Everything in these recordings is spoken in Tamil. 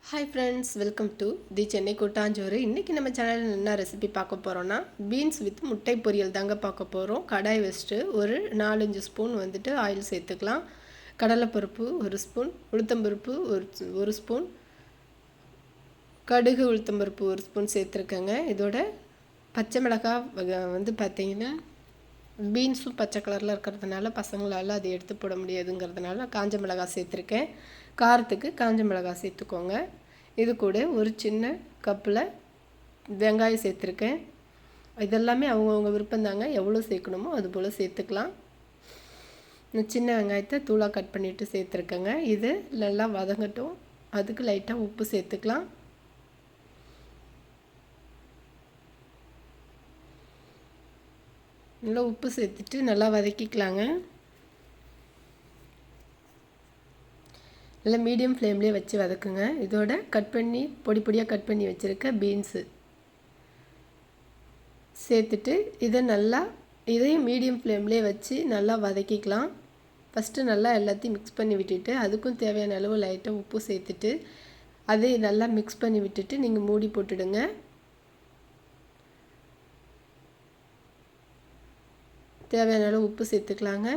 Hi friends, welcome to the Chennai கூட்டாஞ்சோறு. இன்றைக்கி நம்ம சேனலில் என்ன ரெசிபி பார்க்க போகிறோன்னா பீன்ஸ் வித் முட்டை பொரியல் தாங்க பார்க்க போகிறோம். கடாய் வச்சுட்டு ஒரு 4-5 ஸ்பூன் வந்துட்டு ஆயில் சேர்த்துக்கலாம். கடலைப்பருப்பு 1 ஸ்பூன், உளுத்தம்பருப்பு ஒரு ஸ்பூன், கடுகு உளுத்தம்பருப்பு 1 ஸ்பூன் சேர்த்துருக்கேங்க. இதோட பச்சை மிளகாய் வந்து பார்த்திங்கன்னா பீன்ஸும் பச்சை கலரில் இருக்கிறதுனால பசங்களால் அதை எடுத்து போட முடியாதுங்கிறதுனால காஞ்ச மிளகாய் சேர்த்துருக்கேன். காரத்துக்கு காஞ்ச மிளகாய் சேர்த்துக்கோங்க. இது கூட ஒரு சின்ன கப்பில் வெங்காயம் சேர்த்துருக்கேன். இதெல்லாமே அவங்கவுங்க விருப்பம் தாங்க, எவ்வளோ சேர்க்கணுமோ அது போல் சேர்த்துக்கலாம். சின்ன வெங்காயத்தை தூளாக கட் பண்ணிவிட்டு சேர்த்துருக்கேங்க. இது நல்லா வதங்கட்டும். அதுக்கு லைட்டாக உப்பு சேர்த்துக்கலாம். நல்லா உப்பு சேர்த்துட்டு நல்லா வதக்கிக்கலாங்க. நல்லா மீடியம் ஃப்ளேம்லேயே வச்சு வதக்குங்க. இதோட கட் பண்ணி பொடி பொடியாக கட் பண்ணி வச்சுருக்க பீன்ஸு சேர்த்துட்டு இதையும் மீடியம் ஃப்ளேம்லேயே வச்சு நல்லா வதக்கிக்கலாம். ஃபஸ்ட்டு நல்லா எல்லாத்தையும் மிக்ஸ் பண்ணி விட்டுட்டு அதுக்கும் தேவையான அளவு லைட்டாக உப்பு சேர்த்துட்டு அதை நல்லா மிக்ஸ் பண்ணி விட்டுட்டு நீங்கள் மூடி போட்டுடுங்க. தேவையான அளவு உப்பு சேர்த்துக்கலாங்க.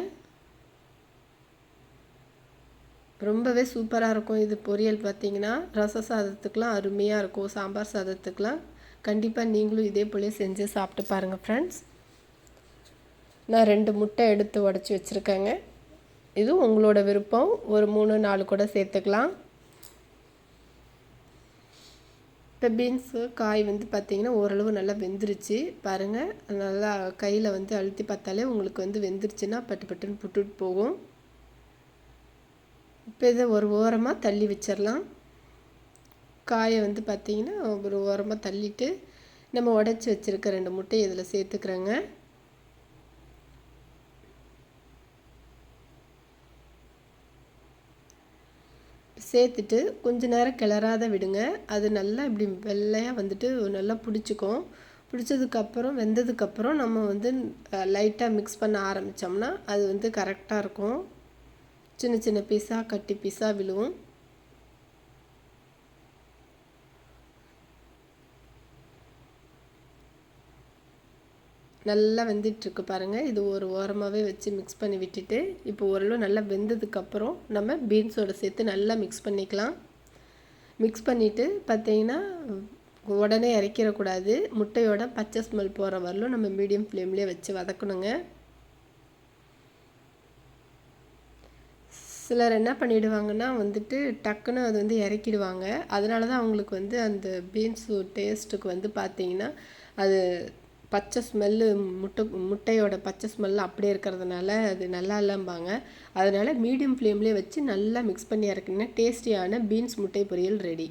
ரொம்பவே சூப்பராக இருக்கும் இது பொரியல். பார்த்திங்கன்னா ரச சாதத்துக்கெலாம் அருமையாக இருக்கும், சாம்பார் சாதத்துக்கெலாம். கண்டிப்பாக நீங்களும் இதே போல் செஞ்சு சாப்பிட்டு பாருங்கள் ஃப்ரெண்ட்ஸ். நான் 2 முட்டை எடுத்து உடச்சி வச்சுருக்கேங்க. இது உங்களோட விருப்பம், ஒரு 3-4 கூட சேர்த்துக்கலாம். இப்போ பீன்ஸு காய் வந்து பார்த்திங்கன்னா ஓரளவு நல்லா வெந்துருச்சு பாருங்கள். நல்லா கையில் வந்து அழுத்தி பார்த்தாலே உங்களுக்கு வந்து வெந்துருச்சுன்னா பட்டு பட்டுன்னு புட்டுட்டு போகும். இப்போ இதை ஒரு ஓரமாக தள்ளி வச்சிடலாம். காயை வந்து பார்த்திங்கன்னா ஒரு ஓரமாக தள்ளிட்டு நம்ம உடச்சி வச்சுருக்க 2 முட்டையை இதில் சேர்த்துக்கிறேங்க. சேர்த்துட்டு கொஞ்ச நேரம் கிளறாத விடுங்க. அது நல்லா இப்படி வெள்ளையாக வந்துட்டு நல்லா பிடிச்சிக்கும். பிடிச்சதுக்கப்புறம் வெந்ததுக்கப்புறம் நம்ம வந்து லைட்டாக மிக்ஸ் பண்ண ஆரம்பித்தோம்னா அது வந்து கரெக்டாக இருக்கும். சின்ன சின்ன பீஸாக கட்டி பீஸாக விழுவும். நல்லா வெந்துட்டுருக்கு பாருங்கள். இது ஒரு ஓரமாகவே வச்சு மிக்ஸ் பண்ணி விட்டுட்டு இப்போ ஓரளவு நல்லா வெந்ததுக்கப்புறம் நம்ம பீன்ஸோடு சேர்த்து நல்லா மிக்ஸ் பண்ணிக்கலாம். மிக்ஸ் பண்ணிவிட்டு பார்த்திங்கன்னா உடனே இறக்கிடக்கூடாது. முட்டையோட பச்சை ஸ்மெல் போகிற வரலும் நம்ம மீடியம் ஃப்ளேம்லேயே வச்சு வதக்கணுங்க. சிலர் என்ன பண்ணிவிடுவாங்கன்னா வந்துட்டு டக்குன்னு அது வந்து இறக்கிடுவாங்க. அதனால தான் அவங்களுக்கு வந்து அந்த பீன்ஸு டேஸ்ட்டுக்கு வந்து பார்த்திங்கன்னா அது பச்சை ஸ்மெல்லு முட்டையோட பச்சை ஸ்மெல்லு அப்படியே இருக்கிறதுனால அது நல்லா இல்லைம்பாங்க. அதனால் மீடியம் ஃப்ளேம்லேயே வச்சு நல்லா மிக்ஸ் பண்ணி இறக்குனீங்கன்னா டேஸ்டியான பீன்ஸ் முட்டை பொரியல் ரெடி.